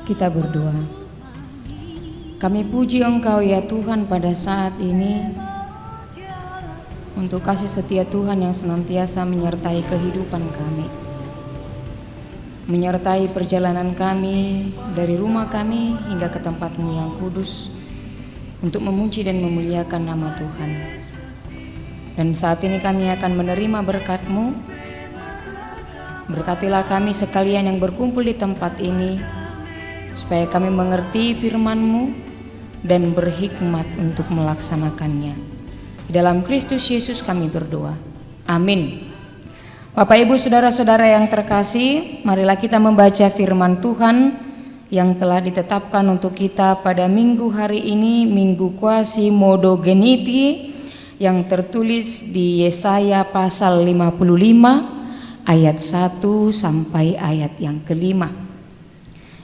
Kita berdoa. Kami puji Engkau ya Tuhan pada saat ini untuk kasih setia Tuhan yang senantiasa menyertai kehidupan kami, menyertai perjalanan kami dari rumah kami hingga ke tempat-Mu yang kudus untuk memuji dan memuliakan nama Tuhan. Dan saat ini kami akan menerima berkat-Mu. Berkatilah kami sekalian yang berkumpul di tempat ini, supaya kami mengerti firman-Mu dan berhikmat untuk melaksanakannya. Di dalam Kristus Yesus kami berdoa. Amin. Bapak Ibu saudara-saudara yang terkasih, marilah kita membaca firman Tuhan yang telah ditetapkan untuk kita pada minggu hari ini, Minggu Quasi-Modogeniti, yang tertulis di Yesaya pasal 55 ayat 1 sampai ayat yang kelima.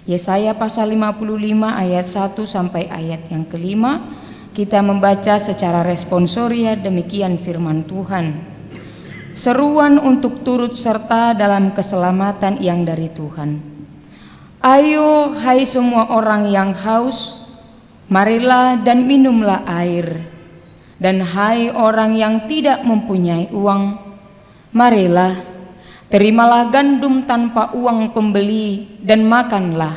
Yesaya pasal 55 ayat 1 sampai ayat yang kelima. Kita membaca secara responsoria demikian firman Tuhan. Seruan untuk turut serta dalam keselamatan yang dari Tuhan. Ayo hai semua orang yang haus, marilah dan minumlah air. Dan hai orang yang tidak mempunyai uang, marilah, terimalah gandum tanpa uang pembeli dan makanlah,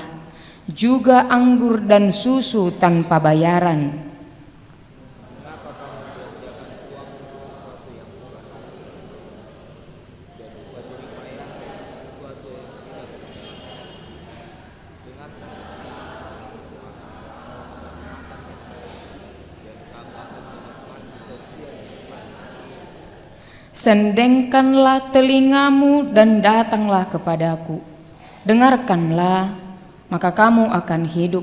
juga anggur dan susu tanpa bayaran. Sendengkanlah telingamu dan datanglah kepadaku. Dengarkanlah, maka kamu akan hidup.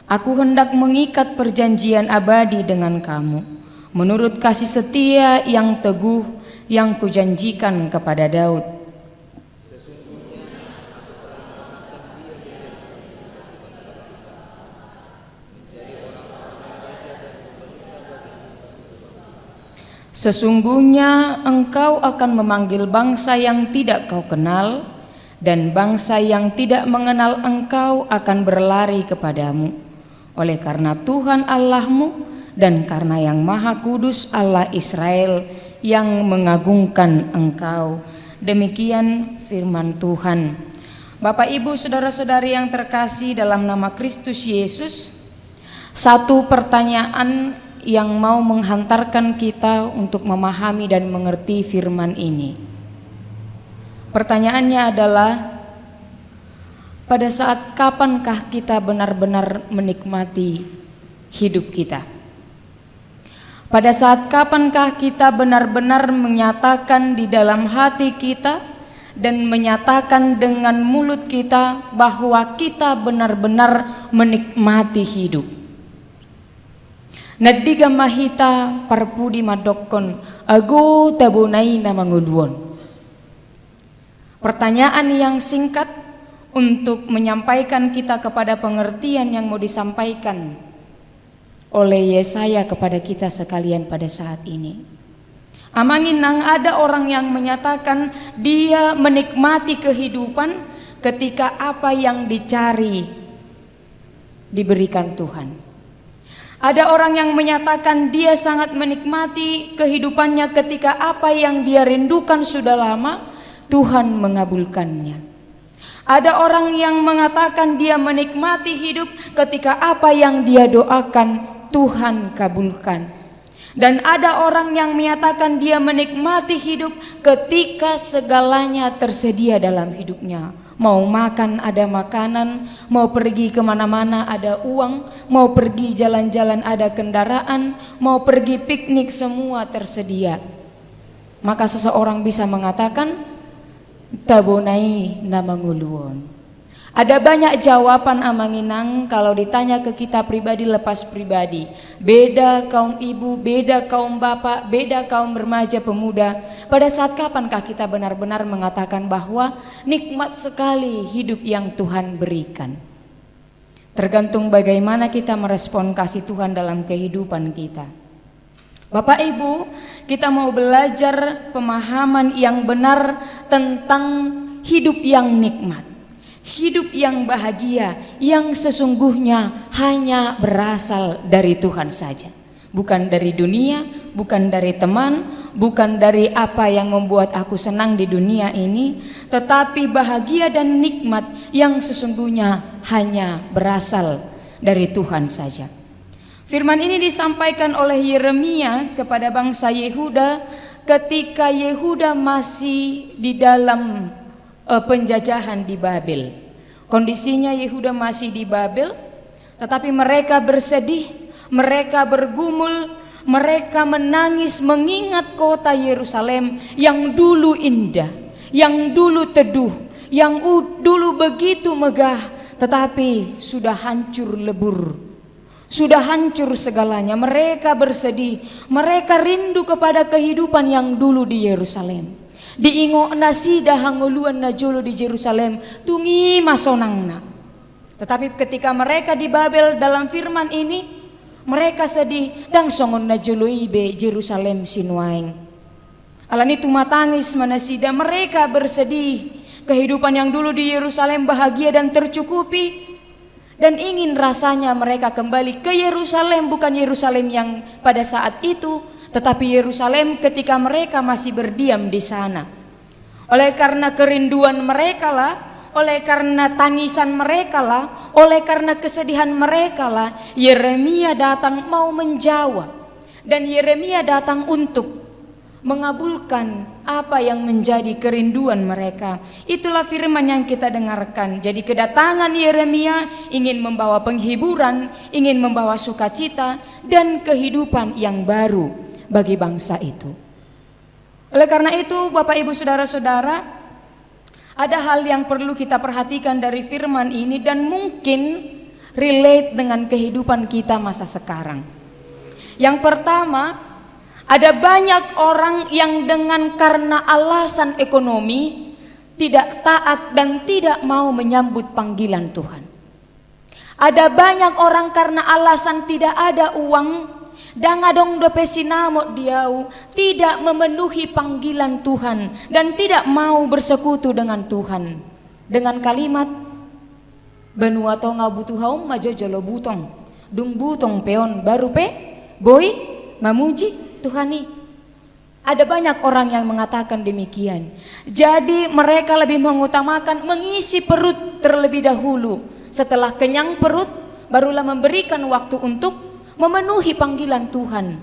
Aku hendak mengikat perjanjian abadi dengan kamu, menurut kasih setia yang teguh yang kujanjikan kepada Daud. Sesungguhnya engkau akan memanggil bangsa yang tidak kau kenal, dan bangsa yang tidak mengenal engkau akan berlari kepadamu. Oleh karena Tuhan Allahmu dan karena yang Maha Kudus Allah Israel yang mengagungkan engkau. Demikian firman Tuhan. Bapak Ibu saudara-saudari yang terkasih dalam nama Kristus Yesus, satu pertanyaan yang mau menghantarkan kita untuk memahami dan mengerti firman ini. Pertanyaannya adalah, pada saat kapankah kita benar-benar menikmati hidup kita? Pada saat kapankah kita benar-benar menyatakan di dalam hati kita dan menyatakan dengan mulut kita bahwa kita benar-benar menikmati hidup? Nadiga mahita parpudi madokon ago tabunai nama nguduon. Pertanyaan yang singkat untuk menyampaikan kita kepada pengertian yang mau disampaikan oleh Yesaya kepada kita sekalian pada saat ini. Amanginang ada orang yang menyatakan dia menikmati kehidupan ketika apa yang dicari diberikan Tuhan. Ada orang yang menyatakan dia sangat menikmati kehidupannya ketika apa yang dia rindukan sudah lama Tuhan mengabulkannya. Ada orang yang mengatakan dia menikmati hidup ketika apa yang dia doakan Tuhan kabulkan. Dan ada orang yang menyatakan dia menikmati hidup ketika segalanya tersedia dalam hidupnya. Mau makan ada makanan, mau pergi kemana-mana ada uang, mau pergi jalan-jalan ada kendaraan, mau pergi piknik semua tersedia. Maka seseorang bisa mengatakan tabonai nama nguluon. Ada banyak jawaban amanginang kalau ditanya ke kita pribadi lepas pribadi. Beda kaum ibu, beda kaum bapak, beda kaum remaja pemuda. Pada saat kapankah kita benar-benar mengatakan bahwa nikmat sekali hidup yang Tuhan berikan? Tergantung bagaimana kita merespon kasih Tuhan dalam kehidupan kita. Bapak Ibu, kita mau belajar pemahaman yang benar tentang hidup yang nikmat. Hidup yang bahagia yang sesungguhnya hanya berasal dari Tuhan saja. Bukan dari dunia, bukan dari teman, bukan dari apa yang membuat aku senang di dunia ini, tetapi bahagia dan nikmat yang sesungguhnya hanya berasal dari Tuhan saja. Firman ini disampaikan oleh Yeremia kepada bangsa Yehuda ketika Yehuda masih di dalam penjajahan di Babel. Kondisinya Yehuda masih di Babel, tetapi mereka bersedih, mereka bergumul, mereka menangis mengingat kota Yerusalem yang dulu indah, yang dulu teduh, yang dulu begitu megah, tetapi sudah hancur lebur, sudah hancur segalanya. Mereka bersedih, mereka rindu kepada kehidupan yang dulu di Yerusalem. Diingo nasida hanguluan najolo di Yerusalem tungi masonangna. Tetapi ketika mereka di Babel, dalam firman ini mereka sedih dan songon najolo ibe Yerusalem sinuaing. Alan itu matangis manasida, mereka bersedih. Kehidupan yang dulu di Yerusalem bahagia dan tercukupi, dan ingin rasanya mereka kembali ke Yerusalem, bukan Yerusalem yang pada saat itu, tetapi Yerusalem ketika mereka masih berdiam di sana. Oleh karena kerinduan mereka lah, oleh karena tangisan mereka lah, oleh karena kesedihan mereka lah, Yeremia datang mau menjawab. Dan Yeremia datang untuk mengabulkan apa yang menjadi kerinduan mereka. Itulah firman yang kita dengarkan. Jadi kedatangan Yeremia ingin membawa penghiburan, ingin membawa sukacita dan kehidupan yang baru bagi bangsa itu. Oleh karena itu, Bapak Ibu Saudara-saudara, ada hal yang perlu kita perhatikan dari firman ini dan mungkin relate dengan kehidupan kita masa sekarang. Yang pertama, ada banyak orang yang dengan karena alasan ekonomi tidak taat dan tidak mau menyambut panggilan Tuhan. Ada banyak orang karena alasan tidak ada uang dan adong dope sinamot diau, tidak memenuhi panggilan Tuhan dan tidak mau bersekutu dengan Tuhan dengan kalimat benua tonga butuh haum majo jolo butong dung butong peon baru pe boy mamuji Tuhani. Ada banyak orang yang mengatakan demikian. Jadi mereka lebih mengutamakan mengisi perut terlebih dahulu. Setelah kenyang perut, barulah memberikan waktu untuk memenuhi panggilan Tuhan.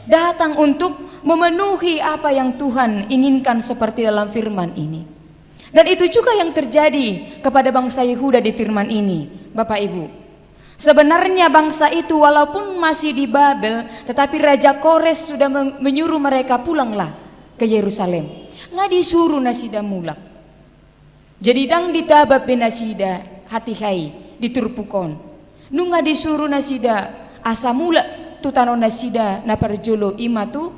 Datang untuk memenuhi apa yang Tuhan inginkan seperti dalam firman ini. Dan itu juga yang terjadi kepada bangsa Yehuda di firman ini, Bapak Ibu. Sebenarnya bangsa itu walaupun masih di Babel, tetapi Raja Kores sudah menyuruh mereka pulanglah ke Yerusalem. Nggak disuruh nasida mulak. Jadi dang ditabab benasida hati hai diturpukon. Nunga disuruh nasida asa mula tutano nasida naparjolo imatu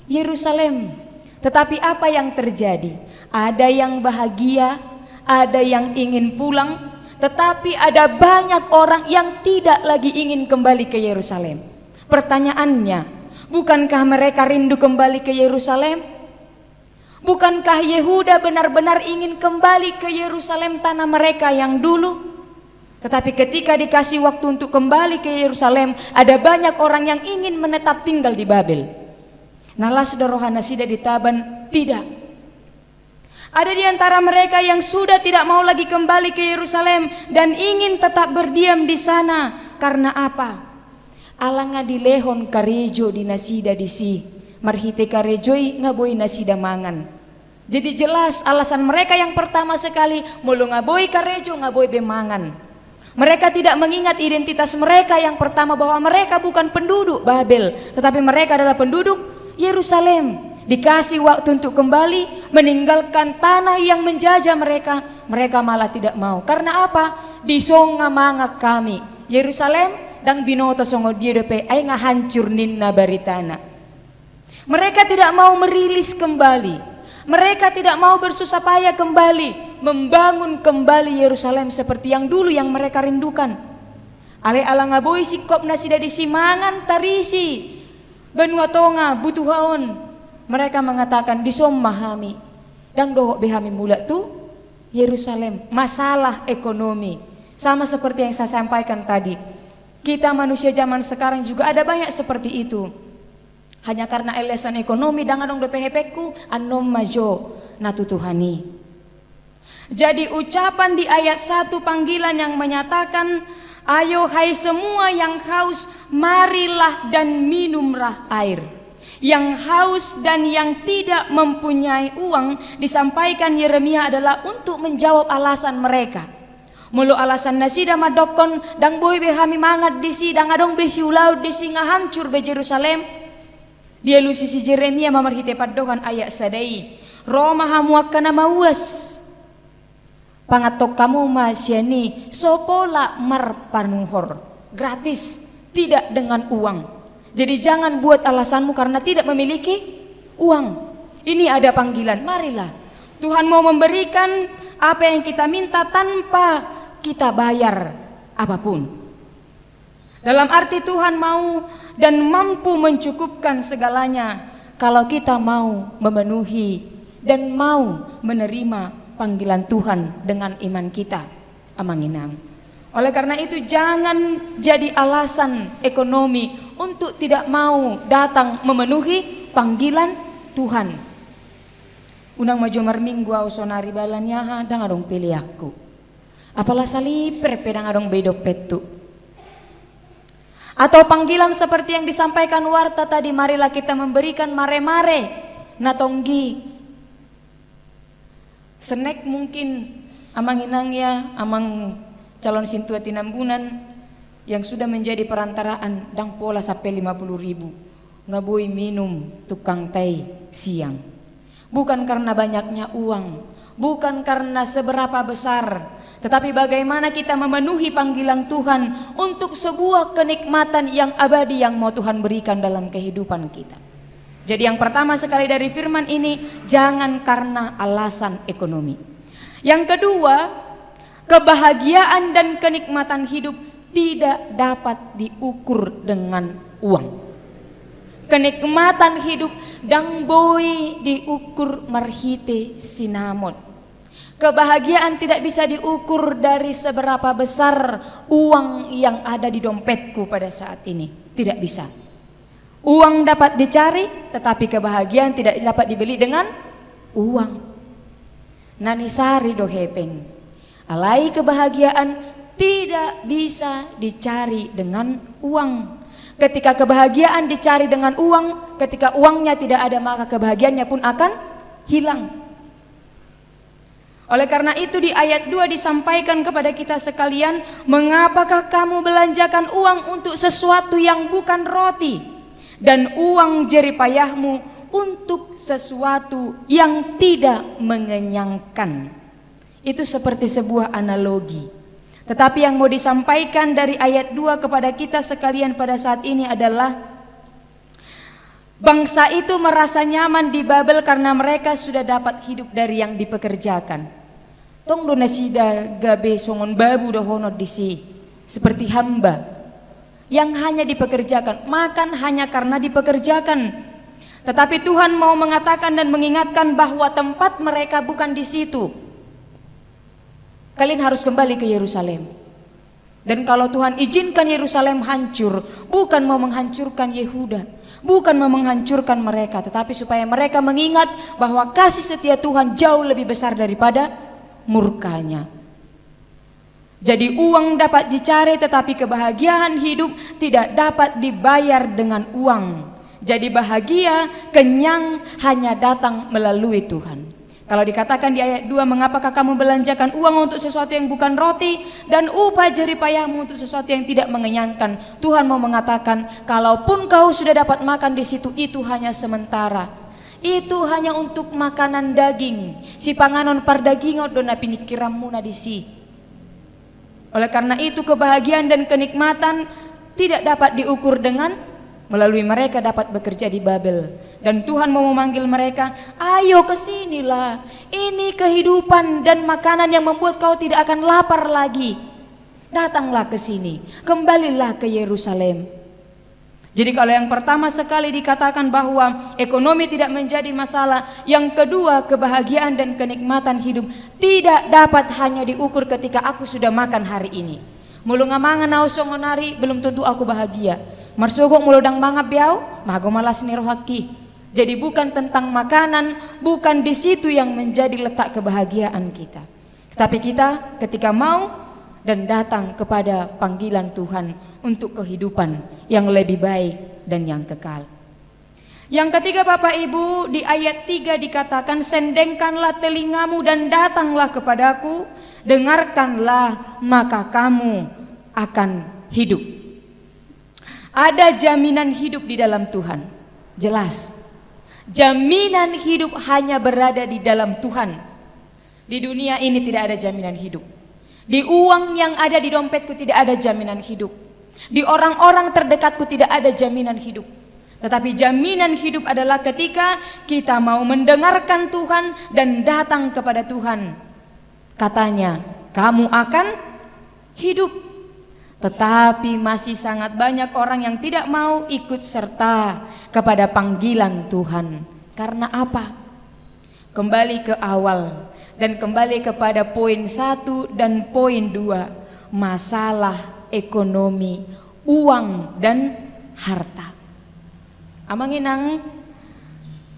Yerusalem. Tetapi apa yang terjadi? Ada yang bahagia, ada yang ingin pulang, tetapi ada banyak orang yang tidak lagi ingin kembali ke Yerusalem. Pertanyaannya, bukankah mereka rindu kembali ke Yerusalem? Bukankah Yehuda benar-benar ingin kembali ke Yerusalem tanah mereka yang dulu? Tetapi ketika dikasih waktu untuk kembali ke Yerusalem, ada banyak orang yang ingin menetap tinggal di Babel. Nalas dorohana sida ditaban, tidak. Ada di antara mereka yang sudah tidak mau lagi kembali ke Yerusalem dan ingin tetap berdiam di sana. Karena apa? Alanga dilehon karejo di nasida disi, marhite karejoi ngaboi nasida mangan. Jadi jelas alasan mereka yang pertama sekali, mulu ngaboi karejo ngaboi bemangan. Mereka tidak mengingat identitas mereka yang pertama, bahwa mereka bukan penduduk Babel, tetapi mereka adalah penduduk Yerusalem. Dikasih waktu untuk kembali, meninggalkan tanah yang menjajah mereka, mereka malah tidak mau. Karena apa? Disonga mangak kami Yerusalem dan binoto songo diedepe ay ngahancur ninna baritana. Mereka tidak mau merilis kembali. Mereka tidak mau bersusah payah kembali, membangun kembali Yerusalem seperti yang dulu yang mereka rindukan. Ale alangaboy sikop nasida disimangan tarisi benua tonga butuhaon. Mereka mengatakan disom mahami dan dohok behami mula tu Yerusalem, masalah ekonomi. Sama seperti yang saya sampaikan tadi. Kita manusia zaman sekarang juga ada banyak seperti itu. Hanya karena alasan ekonomi dan adong DPHP-ku anom majo natu Tuhani. Jadi ucapan di ayat 1 panggilan yang menyatakan, ayo hai semua yang haus, marilah dan minumlah air. Yang haus dan yang tidak mempunyai uang, disampaikan Yeremia adalah untuk menjawab alasan mereka. Mulu alasan nasida madokon dang boy behami mangat disi dang adong besi ulau disi ngahancur be Jerusalem. Dia lu sisi Yeremia mamarhite paddokan ayat sadai. Roma hamuakana mauas. Pangatok kamu masyani sopola marpanuhor. Gratis, tidak dengan uang. Jadi jangan buat alasanmu karena tidak memiliki uang. Ini ada panggilan, marilah. Tuhan mau memberikan apa yang kita minta tanpa kita bayar apapun. Dalam arti Tuhan mau dan mampu mencukupkan segalanya kalau kita mau memenuhi dan mau menerima panggilan Tuhan dengan iman kita. Amanginam. Oleh karena itu jangan jadi alasan ekonomi untuk tidak mau datang memenuhi panggilan Tuhan. Unang maju marminggu au sonari balannya dang adong pilih aku. Apalah saliper pedang adong bedo petu. Atau panggilan seperti yang disampaikan warta tadi, marilah kita memberikan mare-mare natonggi. Senek mungkin amang inang ya, amang calon sintua tinambunan yang sudah menjadi perantaraan dang pola sampai 50.000 ngabui minum tukang teh siang. Bukan karena banyaknya uang, bukan karena seberapa besar, tetapi bagaimana kita memenuhi panggilan Tuhan untuk sebuah kenikmatan yang abadi yang mau Tuhan berikan dalam kehidupan kita. Jadi yang pertama sekali dari firman ini, jangan karena alasan ekonomi. Yang kedua, kebahagiaan dan kenikmatan hidup tidak dapat diukur dengan uang. Kenikmatan hidup dang boy diukur marhite sinamon. Kebahagiaan tidak bisa diukur dari seberapa besar uang yang ada di dompetku pada saat ini. Tidak bisa. Uang dapat dicari, tetapi kebahagiaan tidak dapat dibeli dengan uang. Nanisari dohepeng. Alai kebahagiaan tidak bisa dicari dengan uang. Ketika kebahagiaan dicari dengan uang, ketika uangnya tidak ada maka kebahagiaannya pun akan hilang. Oleh karena itu di ayat 2 disampaikan kepada kita sekalian, mengapakah kamu belanjakan uang untuk sesuatu yang bukan roti, dan uang jeripayahmu untuk sesuatu yang tidak mengenyangkan. Itu seperti sebuah analogi. Tetapi yang mau disampaikan dari ayat 2 kepada kita sekalian pada saat ini adalah, bangsa itu merasa nyaman di Babel karena mereka sudah dapat hidup dari yang dipekerjakan. Tong donasida gabe songon babu dohono disi seperti hamba yang hanya dipekerjakan, makan hanya karena dipekerjakan. Tetapi Tuhan mau mengatakan dan mengingatkan bahwa tempat mereka bukan di situ. Kalian harus kembali ke Yerusalem. Dan kalau Tuhan izinkan Yerusalem hancur, bukan mau menghancurkan Yehuda, bukan mau menghancurkan mereka, tetapi supaya mereka mengingat bahwa kasih setia Tuhan jauh lebih besar daripada murkanya. Jadi uang dapat dicari, tetapi kebahagiaan hidup tidak dapat dibayar dengan uang. Jadi bahagia, kenyang hanya datang melalui Tuhan. Kalau dikatakan di ayat 2, mengapakah kamu belanjakan uang untuk sesuatu yang bukan roti, dan upah jeripayahmu untuk sesuatu yang tidak mengenyangkan. Tuhan mau mengatakan, kalaupun kau sudah dapat makan di situ, itu hanya sementara. Itu hanya untuk makanan daging. Si panganon pardagingot dona pinikirammu na disi. Oleh karena itu kebahagiaan dan kenikmatan tidak dapat diukur dengan melalui mereka dapat bekerja di Babel. Dan Tuhan mau memanggil mereka, ayo kesinilah. Ini kehidupan dan makanan yang membuat kau tidak akan lapar lagi. Datanglah ke sini, kembalilah ke Yerusalem. Jadi kalau yang pertama sekali dikatakan bahwa ekonomi tidak menjadi masalah, yang kedua kebahagiaan dan kenikmatan hidup tidak dapat hanya diukur ketika aku sudah makan hari ini. Mulu ngamangan au songonari belum tentu aku bahagia. Marsogok mulodang mangap biau, mago malas nirohaki. Jadi bukan tentang makanan, bukan di situ yang menjadi letak kebahagiaan kita. Tapi kita ketika mau dan datang kepada panggilan Tuhan untuk kehidupan yang lebih baik dan yang kekal. Yang ketiga Bapak Ibu, di ayat 3 dikatakan, sendengkanlah telingamu dan datanglah kepadaku, dengarkanlah maka kamu akan hidup. Ada jaminan hidup di dalam Tuhan, jelas. Jaminan hidup hanya berada di dalam Tuhan. Di dunia ini tidak ada jaminan hidup. Di uang yang ada di dompetku tidak ada jaminan hidup. Di orang-orang terdekatku tidak ada jaminan hidup. Tetapi jaminan hidup adalah ketika kita mau mendengarkan Tuhan dan datang kepada Tuhan. Katanya, kamu akan hidup. Tetapi masih sangat banyak orang yang tidak mau ikut serta kepada panggilan Tuhan. Karena apa? Kembali ke awal. Dan kembali kepada poin 1 dan poin 2, masalah ekonomi, uang dan harta. Amanginang,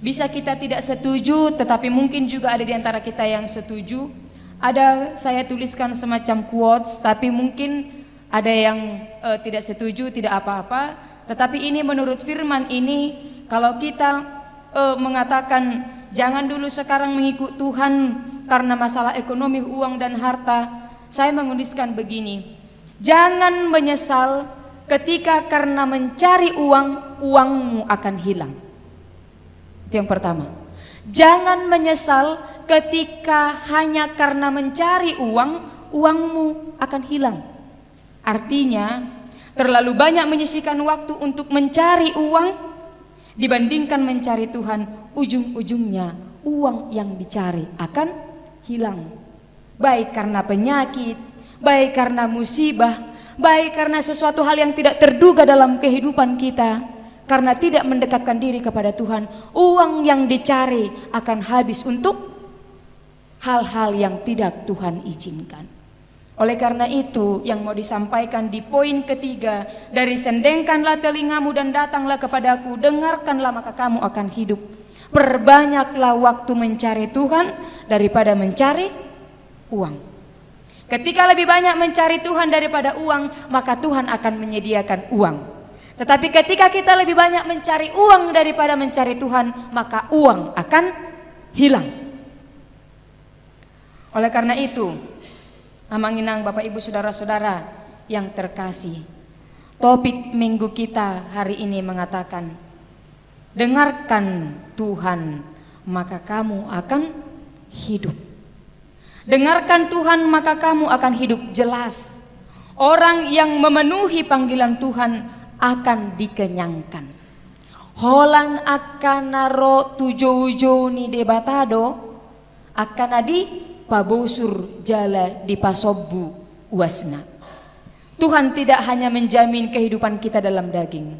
bisa kita tidak setuju, tetapi mungkin juga ada di antara kita yang setuju. Ada saya tuliskan semacam quotes, tapi mungkin ada yang tidak setuju, tidak apa-apa. Tetapi ini menurut firman ini, kalau kita mengatakan jangan dulu sekarang mengikut Tuhan karena masalah ekonomi, uang dan harta, saya menuliskan begini, jangan menyesal ketika karena mencari uang, uangmu akan hilang. Itu yang pertama. Jangan menyesal ketika hanya karena mencari uang, uangmu akan hilang. Artinya, terlalu banyak menyisihkan waktu untuk mencari uang dibandingkan mencari Tuhan, ujung-ujungnya uang yang dicari akan hilang. Baik karena penyakit, baik karena musibah, baik karena sesuatu hal yang tidak terduga dalam kehidupan kita. Karena tidak mendekatkan diri kepada Tuhan, uang yang dicari akan habis untuk hal-hal yang tidak Tuhan izinkan. Oleh karena itu yang mau disampaikan di poin ketiga dari sendengkanlah telingamu dan datanglah kepadaku, dengarkanlah maka kamu akan hidup. Perbanyaklah waktu mencari Tuhan daripada mencari uang. Ketika lebih banyak mencari Tuhan daripada uang, maka Tuhan akan menyediakan uang. Tetapi ketika kita lebih banyak mencari uang daripada mencari Tuhan, maka uang akan hilang. Oleh karena itu, amanginang Bapak Ibu Saudara-saudara yang terkasih, topik minggu kita hari ini mengatakan, dengarkan Tuhan maka kamu akan hidup. Dengarkan Tuhan maka kamu akan hidup. Jelas, orang yang memenuhi panggilan Tuhan akan dikenyangkan. Holan akan ro tujo-ujo ni debatado akan adi pabosur jala di pasobbu wasna. Tuhan tidak hanya menjamin kehidupan kita dalam daging,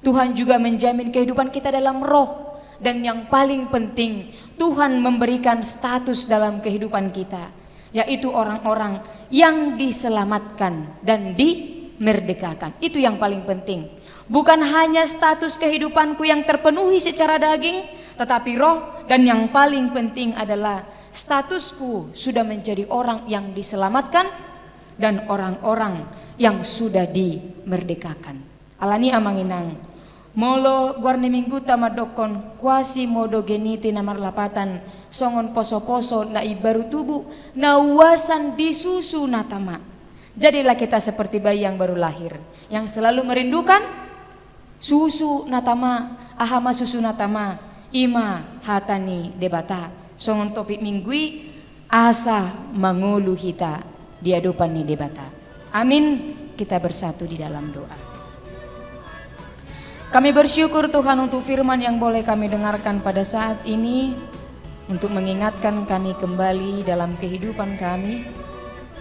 Tuhan juga menjamin kehidupan kita dalam roh. Dan yang paling penting, Tuhan memberikan status dalam kehidupan kita, yaitu orang-orang yang diselamatkan dan dimerdekakan. Itu yang paling penting. Bukan hanya status kehidupanku yang terpenuhi secara daging, tetapi roh. Dan yang paling penting adalah statusku sudah menjadi orang yang diselamatkan dan orang-orang yang sudah dimerdekakan. Alani amanginang. Molo guarne minggu tamadokon kuasi modo geniti namar lapatan songon poso-poso na ibaru tubuh na uasan disusu natama. Jadilah kita seperti bayi yang baru lahir, yang selalu merindukan susu natama, ahama susu natama, ima hatani debata. Songon topik minggui asa mangulu hita diadupan ni debata. Amin. Kita bersatu di dalam doa. Kami bersyukur Tuhan untuk firman yang boleh kami dengarkan pada saat ini, untuk mengingatkan kami kembali dalam kehidupan kami,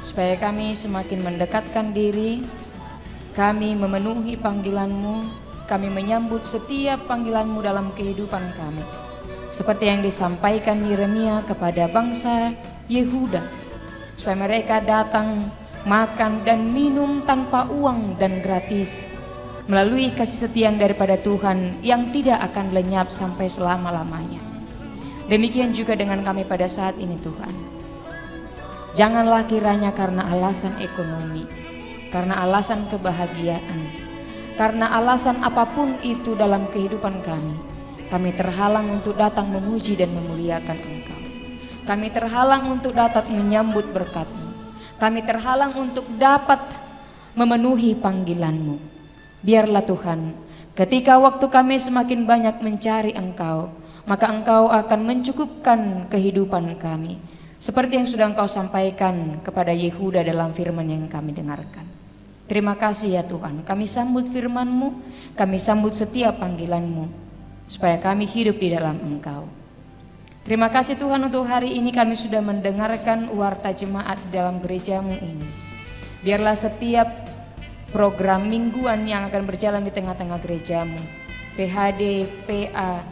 supaya kami semakin mendekatkan diri, kami memenuhi panggilan-Mu, kami menyambut setiap panggilan-Mu dalam kehidupan kami. Seperti yang disampaikan Yeremia kepada bangsa Yehuda, supaya mereka datang makan dan minum tanpa uang dan gratis, melalui kasih setia daripada Tuhan yang tidak akan lenyap sampai selama-lamanya. Demikian juga dengan kami pada saat ini Tuhan. Janganlah kiranya karena alasan ekonomi, karena alasan kebahagiaan, karena alasan apapun itu dalam kehidupan kami terhalang untuk datang memuji dan memuliakan Engkau. Kami terhalang untuk datang menyambut berkat-Mu. Kami terhalang untuk dapat memenuhi panggilan-Mu. Biarlah Tuhan, ketika waktu kami semakin banyak mencari Engkau, maka Engkau akan mencukupkan kehidupan kami, seperti yang sudah Engkau sampaikan kepada Yehuda dalam firman yang kami dengarkan. Terima kasih ya Tuhan, kami sambut firman-Mu, kami sambut setiap panggilan-Mu, supaya kami hidup di dalam Engkau. Terima kasih Tuhan, untuk hari ini kami sudah mendengarkan warta jemaat dalam gereja-Mu ini. Biarlah setiap program mingguan yang akan berjalan di tengah-tengah gereja-Mu, PHD, PA,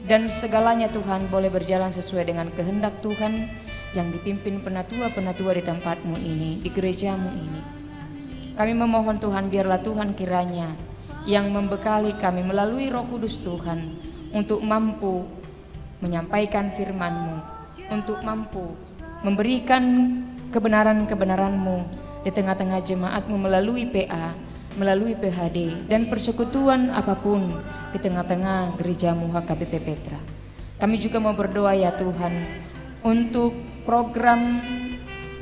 dan segalanya Tuhan boleh berjalan sesuai dengan kehendak Tuhan yang dipimpin penatua-penatua di tempat-Mu ini, di gereja-Mu ini. Kami memohon Tuhan, biarlah Tuhan kiranya yang membekali kami melalui Roh Kudus Tuhan untuk mampu menyampaikan firman-Mu, untuk mampu memberikan kebenaran-kebenaran-Mu di tengah-tengah jemaat-Mu melalui PA, melalui PHD, dan persekutuan apapun di tengah-tengah gereja-Mu HKBP Petra. Kami juga mau berdoa ya Tuhan untuk program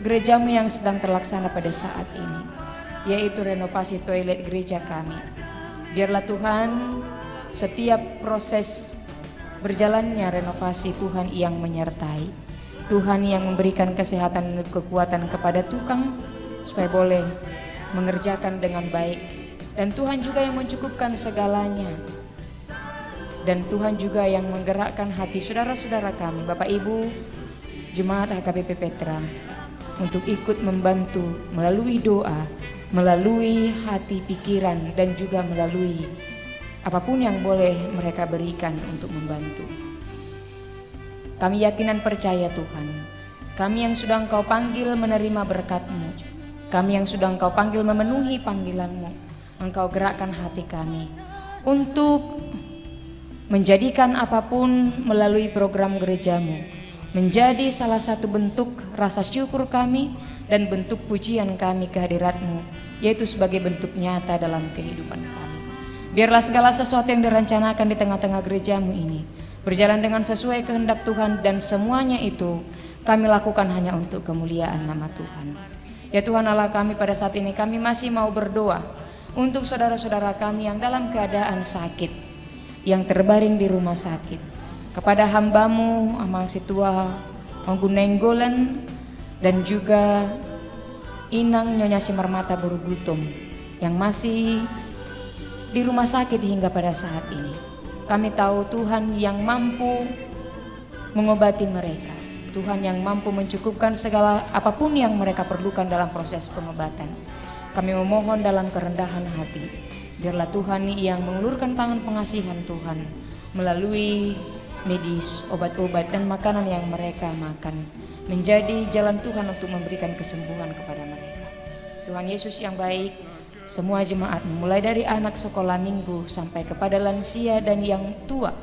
gereja-Mu yang sedang terlaksana pada saat ini, yaitu renovasi toilet gereja kami. Biarlah Tuhan setiap proses berjalannya renovasi Tuhan yang menyertai, Tuhan yang memberikan kesehatan dan kekuatan kepada tukang supaya boleh mengerjakan dengan baik, dan Tuhan juga yang mencukupkan segalanya, dan Tuhan juga yang menggerakkan hati saudara-saudara kami, Bapak Ibu Jemaat HKBP Petra, untuk ikut membantu melalui doa, melalui hati pikiran, dan juga melalui apapun yang boleh mereka berikan untuk membantu. Kami yakin dan percaya Tuhan, kami yang sudah Engkau panggil menerima berkat-Mu, kami yang sudah Engkau panggil memenuhi panggilan-Mu, Engkau gerakkan hati kami untuk menjadikan apapun melalui program gereja-Mu menjadi salah satu bentuk rasa syukur kami dan bentuk pujian kami kehadirat-Mu, yaitu sebagai bentuk nyata dalam kehidupan kami. Biarlah segala sesuatu yang direncanakan di tengah-tengah gereja-Mu ini berjalan dengan sesuai kehendak Tuhan, dan semuanya itu kami lakukan hanya untuk kemuliaan nama Tuhan. Ya Tuhan Allah kami, pada saat ini kami masih mau berdoa untuk saudara-saudara kami yang dalam keadaan sakit, yang terbaring di rumah sakit. Kepada hamba-Mu Amang Situa Onggunenggolan, dan juga Inang Nyonya Simarmata Burugultum yang masih di rumah sakit hingga pada saat ini. Kami tahu Tuhan yang mampu mengobati mereka, Tuhan yang mampu mencukupkan segala apapun yang mereka perlukan dalam proses pengobatan. Kami memohon dalam kerendahan hati, biarlah Tuhan yang mengulurkan tangan pengasihan Tuhan melalui medis, obat-obat, dan makanan yang mereka makan menjadi jalan Tuhan untuk memberikan kesembuhan kepada mereka. Tuhan Yesus yang baik, semua jemaat mulai dari anak sekolah minggu sampai kepada lansia dan yang tua,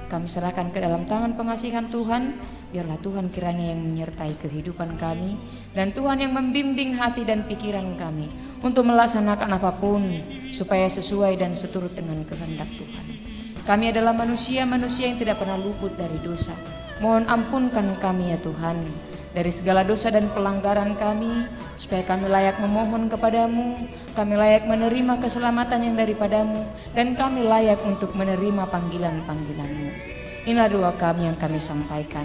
kami serahkan ke dalam tangan pengasihan Tuhan. Biarlah Tuhan kiranya yang menyertai kehidupan kami, dan Tuhan yang membimbing hati dan pikiran kami untuk melaksanakan apapun supaya sesuai dan seturut dengan kehendak Tuhan. Kami adalah manusia-manusia yang tidak pernah luput dari dosa. Mohon ampunkan kami ya Tuhan dari segala dosa dan pelanggaran kami, supaya kami layak memohon kepadamu, kami layak menerima keselamatan yang daripadamu, dan kami layak untuk menerima panggilan-panggilan-Mu. Inilah doa kami yang kami sampaikan.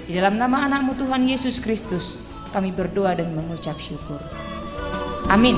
Di dalam nama anak-Mu Tuhan Yesus Kristus, kami berdoa dan mengucap syukur. Amin.